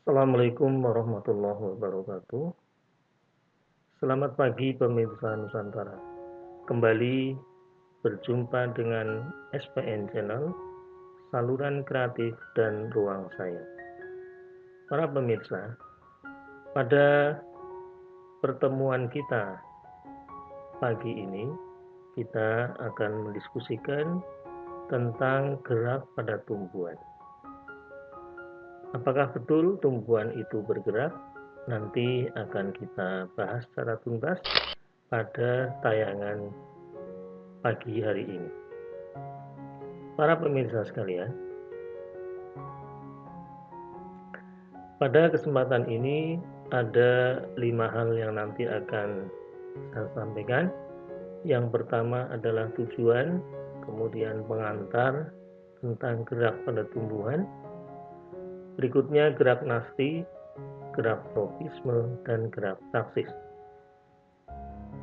Assalamualaikum warahmatullahi wabarakatuh. Selamat pagi pemirsa Nusantara. Kembali berjumpa dengan SPN Channel, saluran kreatif dan ruang saya. Para pemirsa, pada pertemuan kita pagi ini, kita akan mendiskusikan tentang gerak pada tumbuhan. Apakah betul tumbuhan itu bergerak? Nanti akan kita bahas secara tuntas pada tayangan pagi hari ini. Para pemirsa sekalian, pada kesempatan ini ada 5 hal yang nanti akan saya sampaikan. Yang pertama adalah tujuan, kemudian pengantar tentang gerak pada tumbuhan, berikutnya gerak nasti, gerak tropisme, dan gerak taksis.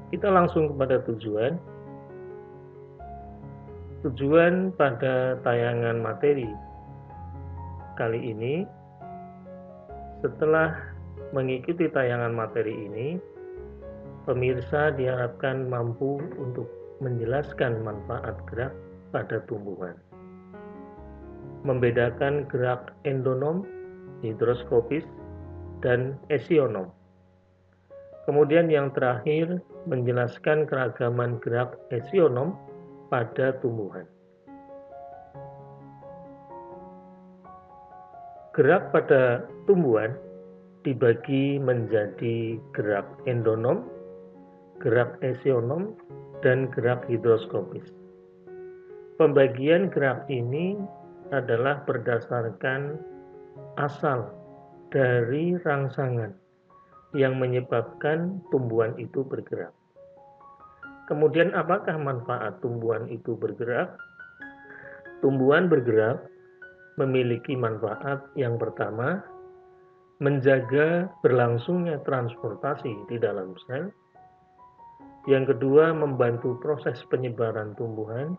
Kita langsung kepada tujuan. Tujuan pada tayangan materi kali ini, setelah mengikuti tayangan materi ini, pemirsa diharapkan mampu untuk menjelaskan manfaat gerak pada tumbuhan, membedakan gerak endonom, hidroskopis, dan esionom. Kemudian yang terakhir, menjelaskan keragaman gerak esionom pada tumbuhan. Gerak pada tumbuhan dibagi menjadi gerak endonom, gerak esionom, dan gerak hidroskopis. Pembagian gerak ini adalah berdasarkan asal dari rangsangan yang menyebabkan tumbuhan itu bergerak. Kemudian apakah manfaat tumbuhan itu bergerak? Tumbuhan bergerak memiliki manfaat yang pertama, menjaga berlangsungnya transportasi di dalam sel. Yang kedua, membantu proses penyebaran tumbuhan.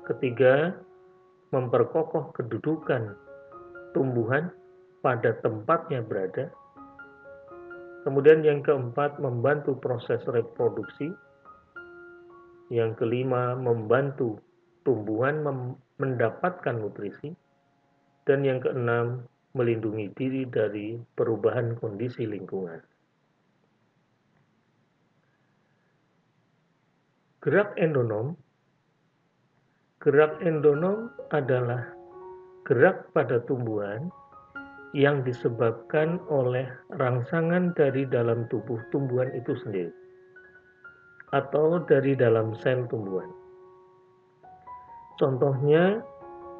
Ketiga, memperkokoh kedudukan tumbuhan pada tempatnya berada. Kemudian yang keempat, membantu proses reproduksi. Yang kelima, membantu tumbuhan mendapatkan nutrisi. Dan yang keenam, melindungi diri dari perubahan kondisi lingkungan. Gerak endonom. Gerak endonom adalah gerak pada tumbuhan yang disebabkan oleh rangsangan dari dalam tubuh tumbuhan itu sendiri atau dari dalam sel tumbuhan. Contohnya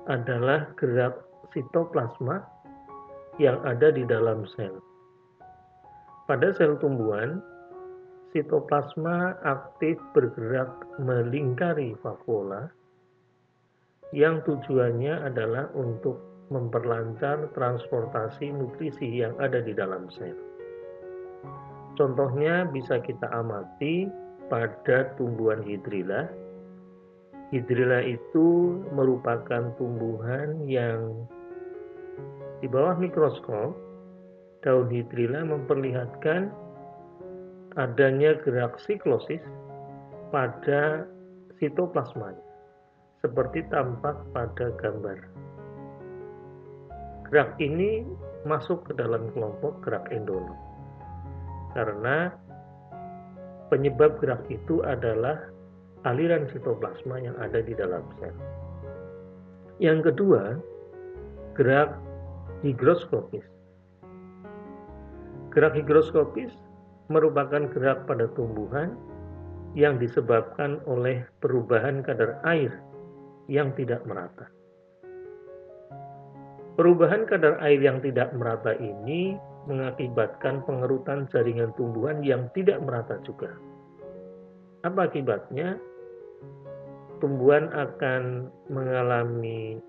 adalah gerak sitoplasma yang ada di dalam sel. Pada sel tumbuhan, sitoplasma aktif bergerak melingkari vakuola yang tujuannya adalah untuk memperlancar transportasi nutrisi yang ada di dalam sel. Contohnya bisa kita amati pada tumbuhan hidrilla. Hidrilla itu merupakan tumbuhan yang di bawah mikroskop, daun hidrilla memperlihatkan adanya gerak siklosis pada sitoplasmanya, seperti tampak pada gambar. Gerak ini masuk ke dalam kelompok gerak endonom, karena penyebab gerak itu adalah aliran sitoplasma yang ada di dalam sel. Yang kedua, gerak higroskopis. Gerak higroskopis merupakan gerak pada tumbuhan yang disebabkan oleh perubahan kadar air yang tidak merata. Perubahan kadar air yang tidak merata ini mengakibatkan pengerutan jaringan tumbuhan yang tidak merata juga. Apa akibatnya? Tumbuhan akan mengalami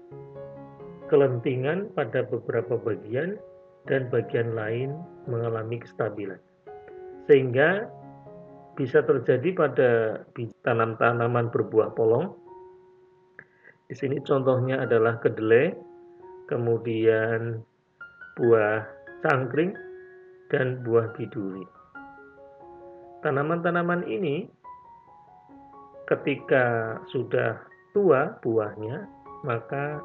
kelentingan pada beberapa bagian dan bagian lain mengalami kestabilan. Sehingga bisa terjadi pada tanaman berbuah polong. Di sini contohnya adalah kedelai, kemudian buah cangkring, dan buah biduri. Tanaman-tanaman ini ketika sudah tua buahnya, maka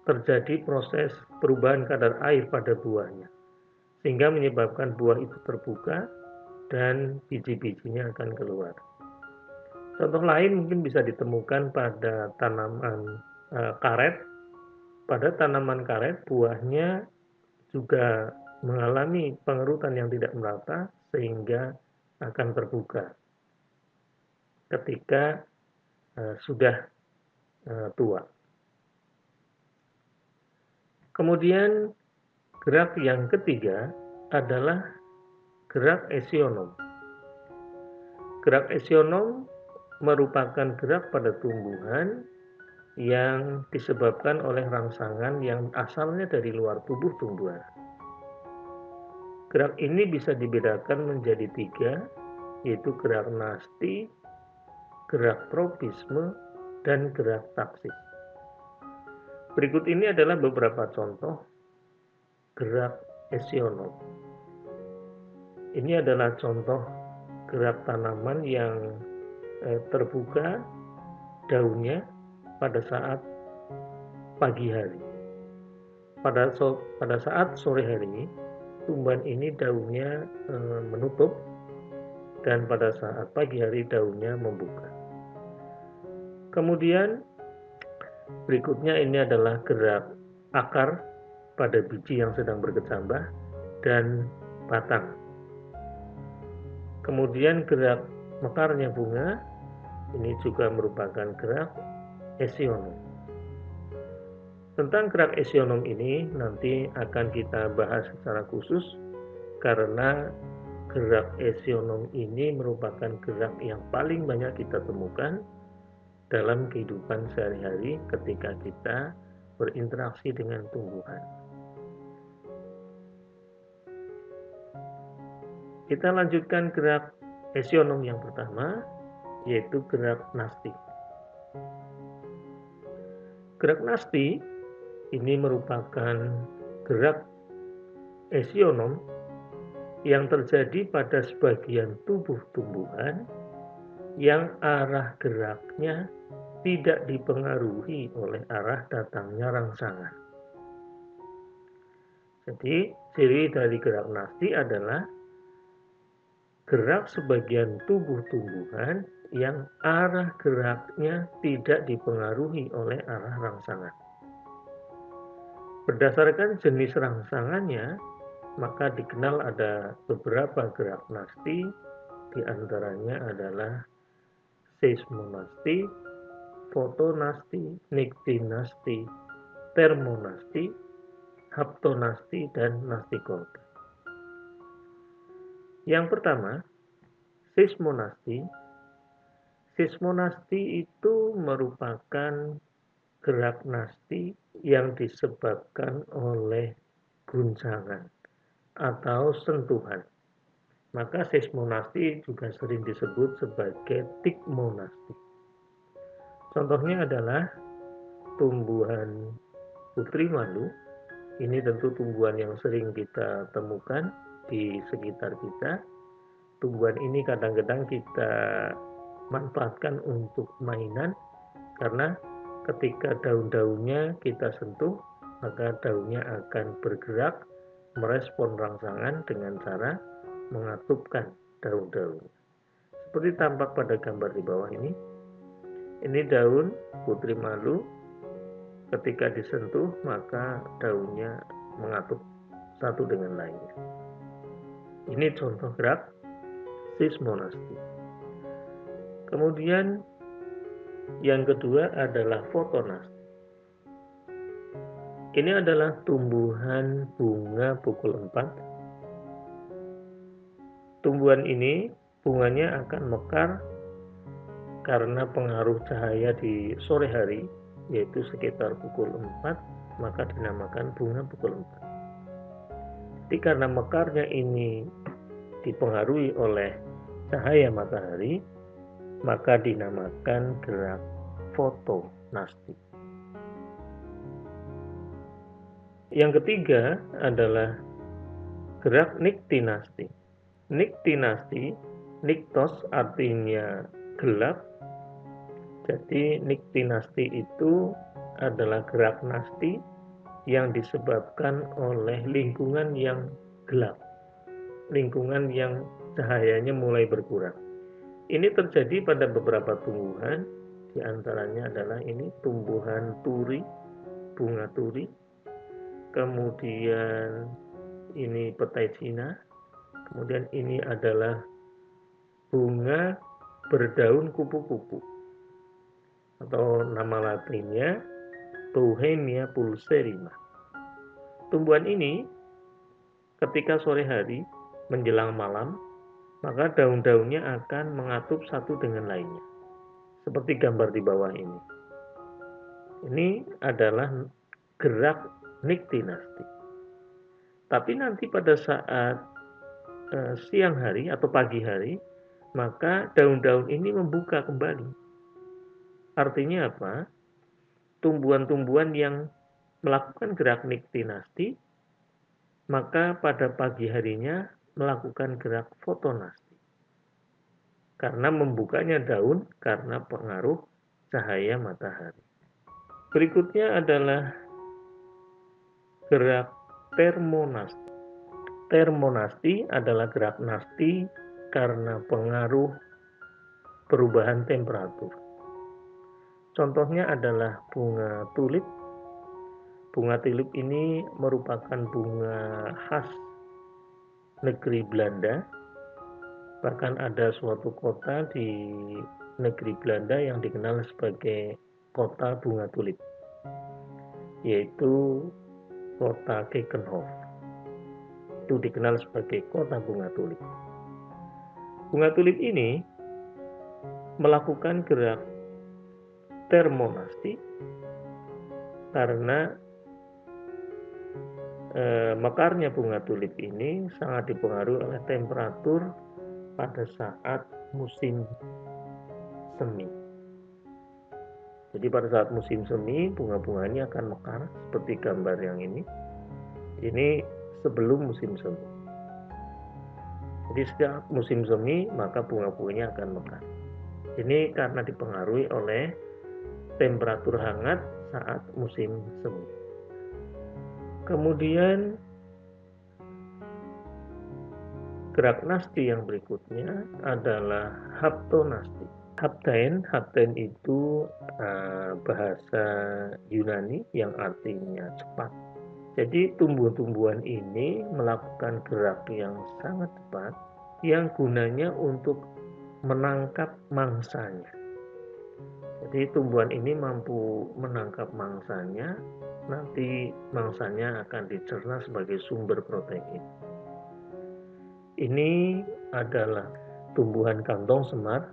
terjadi proses perubahan kadar air pada buahnya, sehingga menyebabkan buah itu terbuka dan biji-bijinya akan keluar. Contoh lain mungkin bisa ditemukan pada tanaman karet. Pada tanaman karet, buahnya juga mengalami pengerutan yang tidak merata sehingga akan terbuka ketika sudah tua. Kemudian gerak yang ketiga adalah gerak esionom. Gerak esionom merupakan gerak pada tumbuhan yang disebabkan oleh rangsangan yang asalnya dari luar tubuh tumbuhan. Gerak ini bisa dibedakan menjadi 3, yaitu gerak nasti, gerak tropisme, dan gerak taksis. Berikut ini adalah beberapa contoh gerak esionom. Ini adalah contoh gerak tanaman yang terbuka daunnya pada saat pagi hari. Pada saat sore hari, tumbuhan ini daunnya menutup, dan pada saat pagi hari daunnya membuka. Kemudian berikutnya ini adalah gerak akar pada biji yang sedang berkecambah dan batang. Kemudian gerak mekarnya bunga, ini juga merupakan gerak esionom. Tentang gerak esionom ini nanti akan kita bahas secara khusus karena gerak esionom ini merupakan gerak yang paling banyak kita temukan dalam kehidupan sehari-hari ketika kita berinteraksi dengan tumbuhan. Kita lanjutkan gerak esionom yang pertama, yaitu gerak nasti. Gerak nasti ini merupakan gerak esionom yang terjadi pada sebagian tubuh tumbuhan yang arah geraknya tidak dipengaruhi oleh arah datangnya rangsangan. Jadi, ciri dari gerak nasti adalah gerak sebagian tubuh tumbuhan yang arah geraknya tidak dipengaruhi oleh arah rangsangan. Berdasarkan jenis rangsangannya, maka dikenal ada beberapa gerak nasti, di antaranya adalah seismonasti, fotonasti, niktinasti, termonasti, haptonasti, dan nastikolka. Yang pertama, seismonasti. Seismonasti itu merupakan gerak nasti yang disebabkan oleh guncangan atau sentuhan. Maka seismonasti juga sering disebut sebagai tikmonasti. Contohnya adalah tumbuhan putri malu. Ini tentu tumbuhan yang sering kita temukan di sekitar kita. Tumbuhan ini kadang-kadang kita manfaatkan untuk mainan karena ketika daun-daunnya kita sentuh, maka daunnya akan bergerak merespon rangsangan dengan cara mengatupkan daun-daun. Seperti tampak pada gambar di bawah ini. Ini daun putri malu. Ketika disentuh, maka daunnya mengatup satu dengan lainnya. Ini contoh gerak seismonasti. Kemudian yang kedua adalah fotonasti. Ini adalah tumbuhan bunga pukul 4. Tumbuhan ini bunganya akan mekar karena pengaruh cahaya di sore hari, yaitu sekitar pukul 4, maka dinamakan bunga pukul 4. Jadi karena mekarnya ini dipengaruhi oleh cahaya matahari, maka dinamakan gerak fotonasti. Yang ketiga adalah gerak niktinasti. Niktinasti, niktos artinya gelap. Jadi niktinasti itu adalah gerak nasti yang disebabkan oleh lingkungan yang gelap, lingkungan yang cahayanya mulai berkurang. Ini terjadi pada beberapa tumbuhan, di antaranya adalah ini tumbuhan turi, bunga turi, kemudian ini petai Cina, kemudian ini adalah bunga berdaun kupu-kupu atau nama latinnya Touhenia pulserima. Tumbuhan ini ketika sore hari menjelang malam, maka daun-daunnya akan mengatup satu dengan lainnya. Seperti gambar di bawah ini. Ini adalah gerak niktinasti. Tapi nanti pada saat siang hari atau pagi hari, maka daun-daun ini membuka kembali. Artinya apa? Tumbuhan-tumbuhan yang melakukan gerak niktinasti, maka pada pagi harinya melakukan gerak fotonasti. Karena membukanya daun karena pengaruh cahaya matahari. Berikutnya adalah gerak termonasti. Termonasti adalah gerak nasti karena pengaruh perubahan temperatur. Contohnya adalah bunga tulip. Bunga tulip ini merupakan bunga khas negeri Belanda. Bahkan ada suatu kota di negeri Belanda yang dikenal sebagai kota bunga tulip, yaitu kota Keukenhof. Itu dikenal sebagai kota bunga tulip. Bunga tulip ini melakukan gerak termonasti karena mekarnya bunga tulip ini sangat dipengaruhi oleh temperatur pada saat musim semi. Jadi pada saat musim semi, bunga-bunganya akan mekar seperti gambar yang ini. Ini sebelum musim semi. Jadi setiap musim semi, maka bunga-bunganya akan mekar. Ini karena dipengaruhi oleh temperatur hangat saat musim semi. Kemudian gerak nasti yang berikutnya adalah haptonasti. Hapten itu bahasa Yunani yang artinya cepat. Jadi tumbuh-tumbuhan ini melakukan gerak yang sangat cepat yang gunanya untuk menangkap mangsanya. Jadi tumbuhan ini mampu menangkap mangsanya, nanti mangsanya akan dicerna sebagai sumber protein. Ini adalah tumbuhan kantong semar.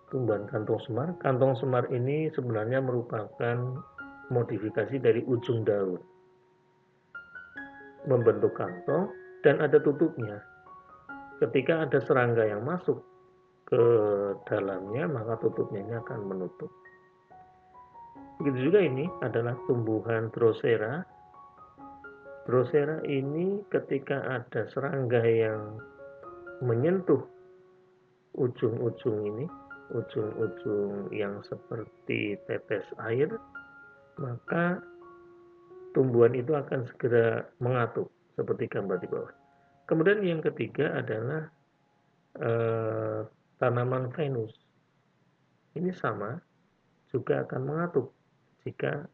Tumbuhan kantong semar. Kantong semar ini sebenarnya merupakan modifikasi dari ujung daun. Membentuk kantong dan ada tutupnya. Ketika ada serangga yang masuk ke dalamnya, maka tutupnya ini akan menutup. Begitu juga ini adalah tumbuhan Drosera. Drosera ini ketika ada serangga yang menyentuh ujung-ujung ini, ujung-ujung yang seperti tetes air, maka tumbuhan itu akan segera mengatup seperti gambar di bawah. Kemudian yang ketiga adalah tanaman Venus. Ini sama, juga akan mengatup jika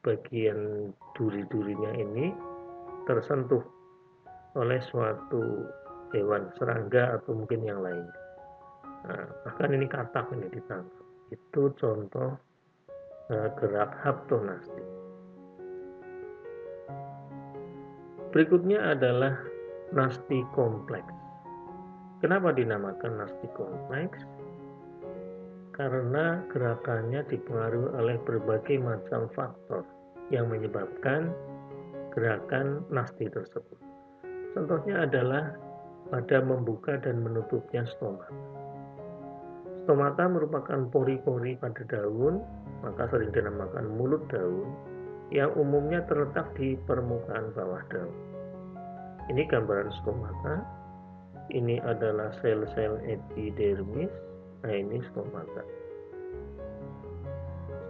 bagian duri-durinya ini tersentuh oleh suatu hewan serangga atau mungkin yang lain. Bahkan ini katak ini ditangkap. Itu contoh gerak haptonasti. Berikutnya adalah nasti kompleks. Kenapa dinamakan nasti kompleks? Karena gerakannya dipengaruhi oleh berbagai macam faktor yang menyebabkan gerakan nasti tersebut. Contohnya adalah pada membuka dan menutupnya stomata. Stomata merupakan pori-pori pada daun maka sering dinamakan mulut daun, yang umumnya terletak di permukaan bawah daun. Ini gambaran stomata. Ini adalah sel-sel epidermis. Nah, ini stomata.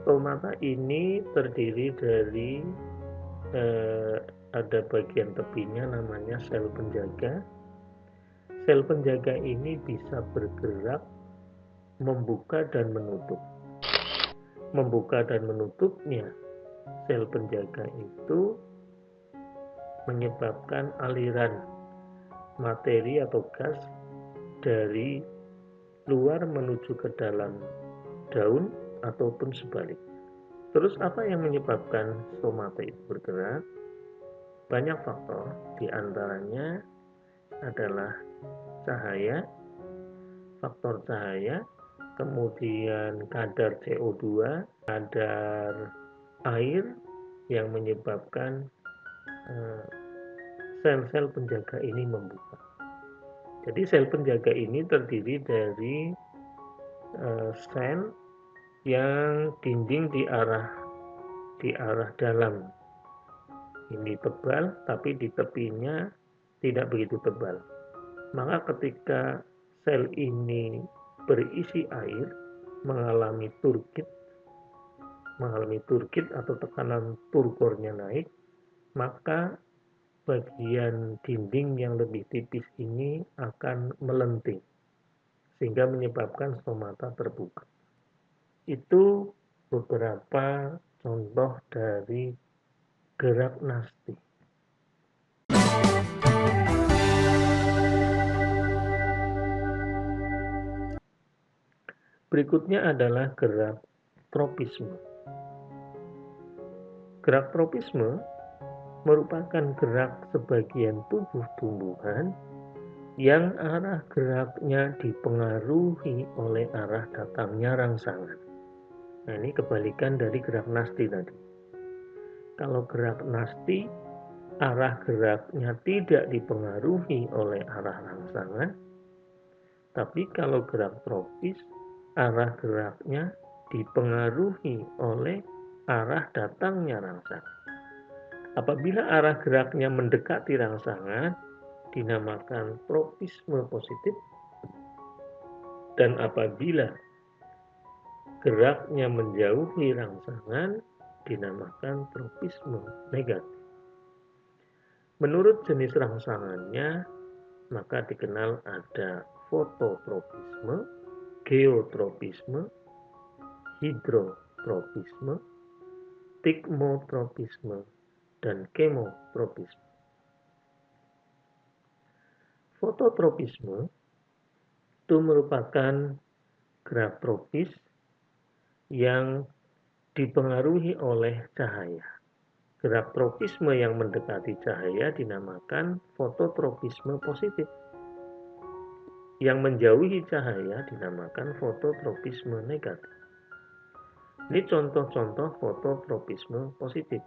Stomata ini terdiri dari ada bagian tepinya namanya sel penjaga. Sel penjaga ini bisa bergerak membuka dan menutup. Membuka dan menutupnya sel penjaga itu menyebabkan aliran materi atau gas dari luar menuju ke dalam daun ataupun sebalik. Terus apa yang menyebabkan stomata itu bergerak? Banyak faktor, diantaranya adalah cahaya, faktor cahaya, kemudian kadar CO2, kadar air yang menyebabkan sel-sel penjaga ini membuka. Jadi sel penjaga ini terdiri dari sel yang dinding di arah dalam ini tebal, tapi di tepinya tidak begitu tebal. Maka ketika sel ini berisi air, mengalami turgid atau tekanan turgornya naik, maka bagian dinding yang lebih tipis ini akan melenting sehingga menyebabkan stomata terbuka. Itu beberapa contoh dari gerak nasti. Berikutnya adalah gerak tropisme. Gerak tropisme merupakan gerak sebagian tubuh tumbuhan yang arah geraknya dipengaruhi oleh arah datangnya rangsangan. Nah, ini kebalikan dari gerak nasti tadi. Kalau gerak nasti, arah geraknya tidak dipengaruhi oleh arah rangsangan, tapi kalau gerak tropis, arah geraknya dipengaruhi oleh arah datangnya rangsangan. Apabila arah geraknya mendekati rangsangan, dinamakan tropisme positif, dan apabila geraknya menjauhi rangsangan, dinamakan tropisme negatif. Menurut jenis rangsangannya, maka dikenal ada fototropisme, geotropisme, hidrotropisme, stigmotropisme, dan kemotropisme. Fototropisme itu merupakan gerak tropis yang dipengaruhi oleh cahaya. Gerak tropisme yang mendekati cahaya dinamakan fototropisme positif. Yang menjauhi cahaya dinamakan fototropisme negatif. Ini contoh-contoh fototropisme positif.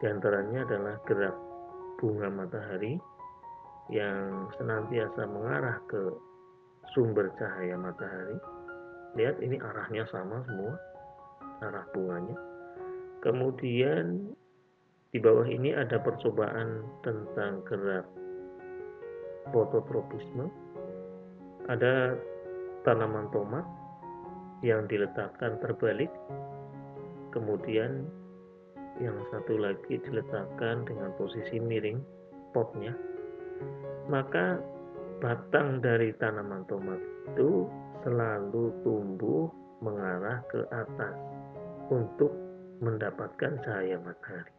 Di antaranya adalah gerak bunga matahari yang senantiasa mengarah ke sumber cahaya matahari. Lihat, ini arahnya sama semua, arah bunganya. Kemudian di bawah ini ada percobaan tentang gerak fototropisme. Ada tanaman tomat yang diletakkan terbalik, kemudian yang satu lagi diletakkan dengan posisi miring potnya, maka batang dari tanaman tomat itu selalu tumbuh mengarah ke atas untuk mendapatkan cahaya matahari.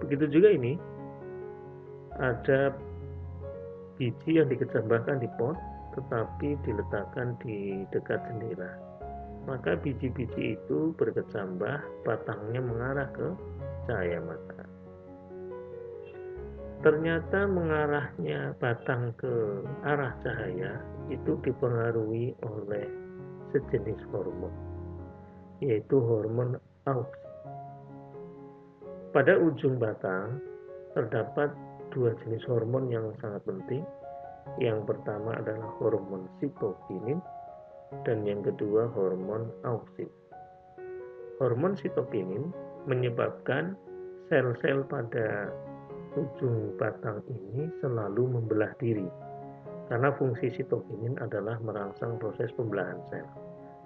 Begitu juga ini, ada biji yang dikecambahkan di pot tetapi diletakkan di dekat jendela. Maka biji-biji itu berkecambah, batangnya mengarah ke cahaya matahari. Ternyata mengarahnya batang ke arah cahaya itu dipengaruhi oleh sejenis hormon, yaitu hormon auxin. Pada ujung batang terdapat dua jenis hormon yang sangat penting. Yang pertama adalah hormon sitokinin dan yang kedua hormon auxin. Hormon sitokinin menyebabkan sel-sel pada ujung batang ini selalu membelah diri, karena fungsi sitokinin adalah merangsang proses pembelahan sel.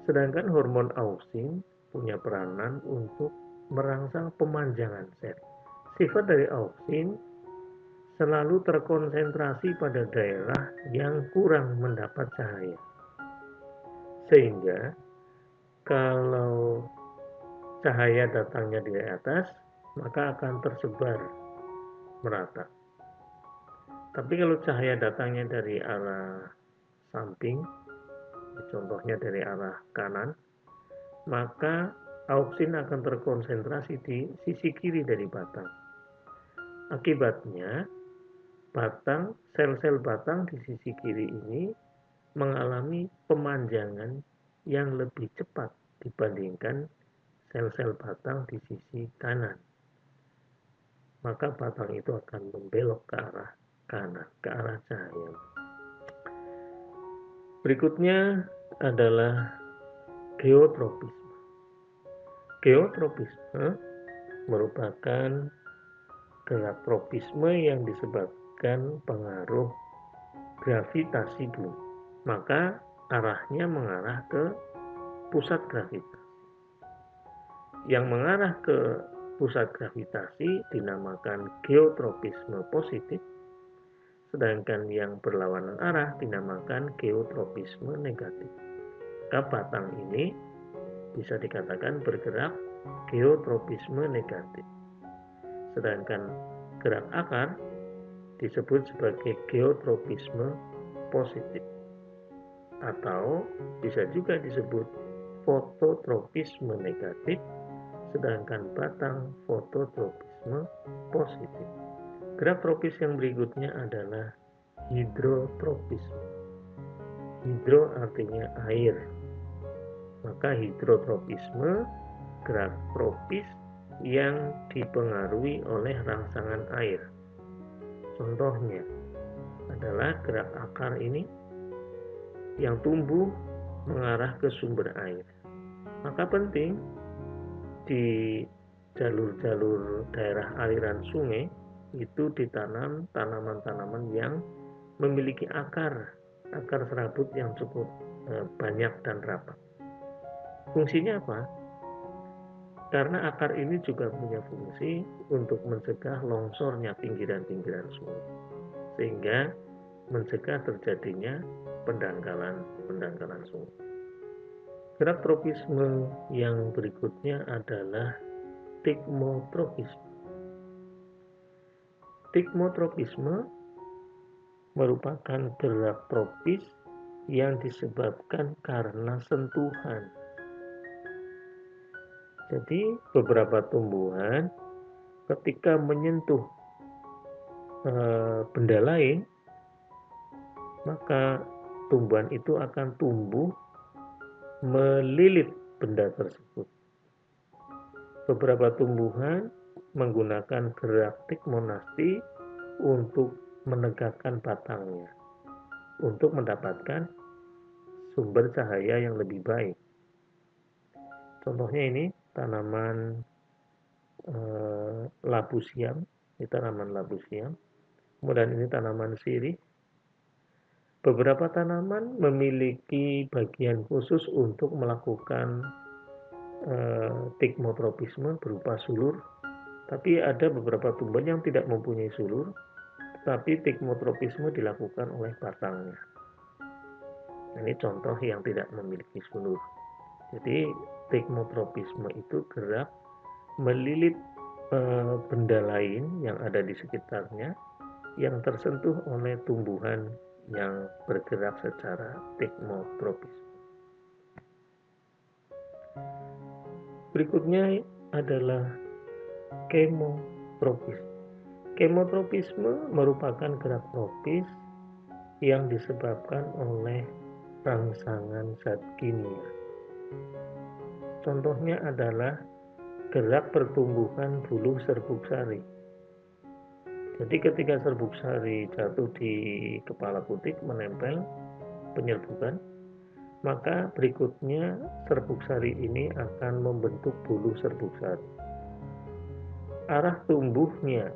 Sedangkan hormon auksin punya peranan untuk merangsang pemanjangan sel. Sifat dari auksin selalu terkonsentrasi pada daerah yang kurang mendapat cahaya. Sehingga kalau cahaya datangnya dari atas, maka akan tersebar merata. Tapi kalau cahaya datangnya dari arah samping, contohnya dari arah kanan, maka auksin akan terkonsentrasi di sisi kiri dari batang. Akibatnya, sel-sel batang di sisi kiri ini mengalami pemanjangan yang lebih cepat dibandingkan sel-sel batang di sisi kanan. Maka batang itu akan membelok ke arah kanan, ke arah cahaya. Berikutnya adalah geotropisme. Geotropisme merupakan gerak tropisme yang disebabkan pengaruh gravitasi bumi. Maka arahnya mengarah ke pusat gravitasi. Yang mengarah ke pusat gravitasi dinamakan geotropisme positif, sedangkan yang berlawanan arah dinamakan geotropisme negatif. Maka batang ini bisa dikatakan bergerak geotropisme negatif. Sedangkan gerak akar disebut sebagai geotropisme positif, atau bisa juga disebut fototropisme negatif, sedangkan batang fototropisme positif. Gerak tropis yang berikutnya adalah hidrotropisme. Hidro artinya air, maka hidrotropisme gerak tropis yang dipengaruhi oleh rangsangan air. Contohnya adalah gerak akar ini yang tumbuh mengarah ke sumber air. Maka penting di jalur-jalur daerah aliran sungai itu ditanam tanaman-tanaman yang memiliki akar serabut yang cukup banyak dan rapat. Fungsinya apa? Karena akar ini juga punya fungsi untuk mencegah longsornya pinggiran-pinggiran sungai, sehingga mencegah terjadinya pendangkalan sungai. Gerak tropisme yang berikutnya adalah stigmotropisme. Stigmotropisme merupakan gerak tropis yang disebabkan karena sentuhan. Jadi beberapa tumbuhan ketika menyentuh benda lain, maka tumbuhan itu akan tumbuh melilit benda tersebut. Beberapa tumbuhan menggunakan gerak stigmonasti untuk menegakkan batangnya, untuk mendapatkan sumber cahaya yang lebih baik. Contohnya ini tanaman labu siam, ini tanaman labu siam. Kemudian ini tanaman sirih. Beberapa tanaman memiliki bagian khusus untuk melakukan stigmotropisme berupa sulur, tapi ada beberapa tumbuhan yang tidak mempunyai sulur, tetapi stigmotropisme dilakukan oleh batangnya. Ini contoh yang tidak memiliki sulur. Jadi stigmotropisme itu gerak melilit benda lain yang ada di sekitarnya yang tersentuh oleh tumbuhan yang bergerak secara stigmotropis. Berikutnya adalah kemotropisme. Kemotropisme merupakan gerak tropis yang disebabkan oleh rangsangan zat kimia. Contohnya adalah gerak pertumbuhan bulu serbuk sari. Jadi ketika serbuk sari jatuh di kepala putik menempel penyerbukan, Maka berikutnya serbuk sari ini akan membentuk bulu serbuk sari. Arah tumbuhnya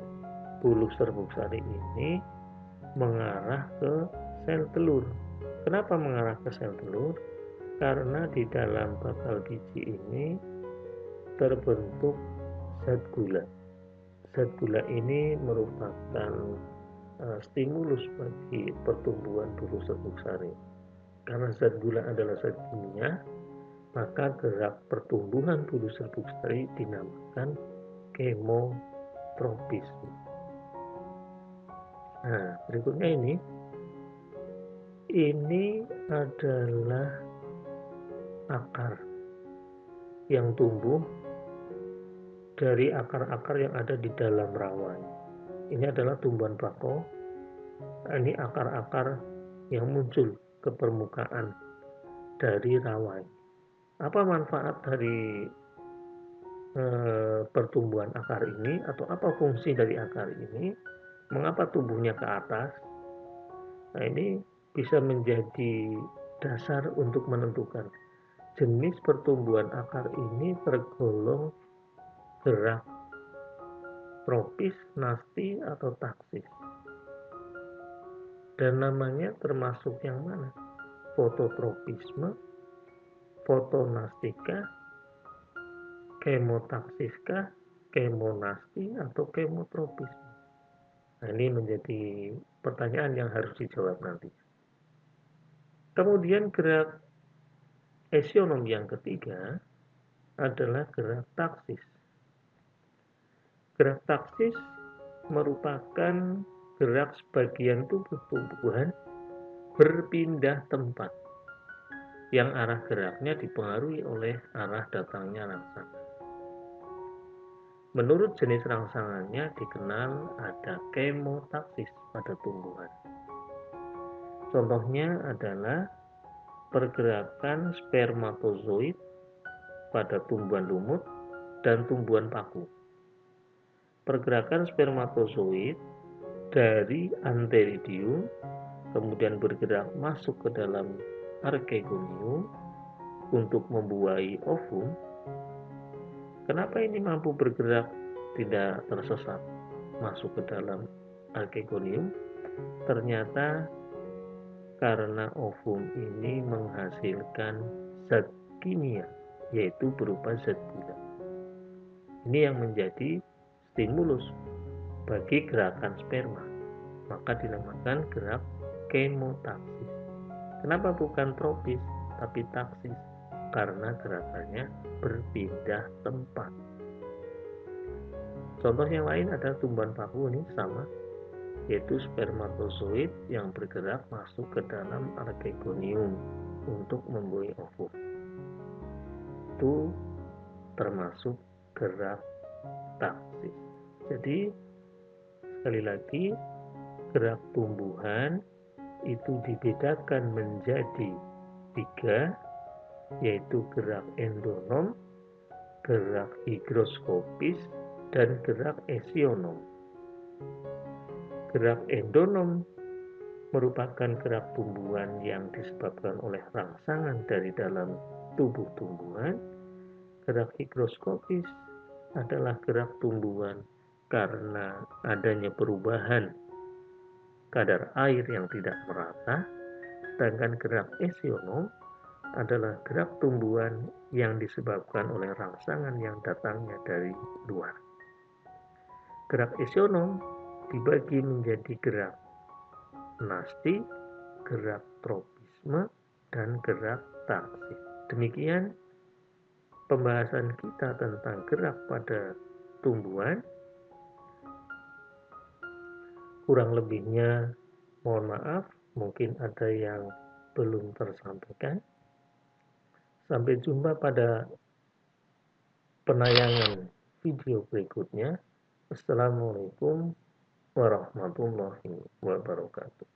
bulu serbuk sari ini mengarah ke sel telur. Kenapa mengarah ke sel telur? Karena di dalam bakal biji ini terbentuk zat gula. Zat gula ini merupakan stimulus bagi pertumbuhan bulu serbuk sari. Karena zat gula adalah zat kimia, maka gerak pertumbuhan bulu serbuk sari dinamakan kemotropisme. Nah, berikutnya ini adalah akar yang tumbuh dari akar-akar yang ada di dalam rawa. Ini adalah tumbuhan bako. Ini akar-akar yang muncul ke permukaan dari rawa. Apa manfaat dari pertumbuhan akar ini, atau apa fungsi dari akar ini? Mengapa tumbuhnya ke atas? Nah, ini bisa menjadi dasar untuk menentukan jenis pertumbuhan akar ini tergolong gerak tropis, nasti, atau taksis. Dan namanya termasuk yang mana? Fototropisme, fotonastika, kemotaksiskah, kemonasti, atau kemotropisme. Nah, ini menjadi pertanyaan yang harus dijawab nanti. Kemudian gerak esionom yang ketiga adalah gerak taksis. Gerak taksis merupakan gerak sebagian tubuh tumbuhan berpindah tempat yang arah geraknya dipengaruhi oleh arah datangnya rangsangan. Menurut jenis rangsangannya dikenal ada kemotaksis pada tumbuhan. Contohnya adalah pergerakan spermatozoid pada tumbuhan lumut dan tumbuhan paku. Pergerakan spermatozoid dari antheridium kemudian bergerak masuk ke dalam archegonium untuk membuahi ovum. Kenapa ini mampu bergerak tidak tersesat masuk ke dalam archegonium? Ternyata karena ovum ini menghasilkan zat kimia, yaitu berupa zat gula. Ini yang menjadi stimulus bagi gerakan sperma, maka dinamakan gerak kemotaksis. Kenapa bukan tropis tapi taksis? Karena gerakannya berpindah tempat. Contoh yang lain ada tumbuhan paku, ini sama, yaitu spermatozoid yang bergerak masuk ke dalam archegonium untuk membuahi ovum. Itu termasuk gerak taksis. Jadi sekali lagi, gerak tumbuhan itu dibedakan menjadi 3, yaitu gerak endonom, gerak higroskopis, dan gerak esionom. Gerak endonom merupakan gerak tumbuhan yang disebabkan oleh rangsangan dari dalam tubuh tumbuhan. Gerak higroskopis adalah gerak tumbuhan karena adanya perubahan kadar air yang tidak merata, sedangkan gerak esionom adalah gerak tumbuhan yang disebabkan oleh rangsangan yang datangnya dari luar. Gerak esionom dibagi menjadi gerak nasti, gerak tropisme, dan gerak taksis. Demikian pembahasan kita tentang gerak pada tumbuhan. Kurang lebihnya mohon maaf, mungkin ada yang belum tersampaikan. Sampai jumpa pada penayangan video berikutnya. Assalamualaikum warahmatullahi wabarakatuh.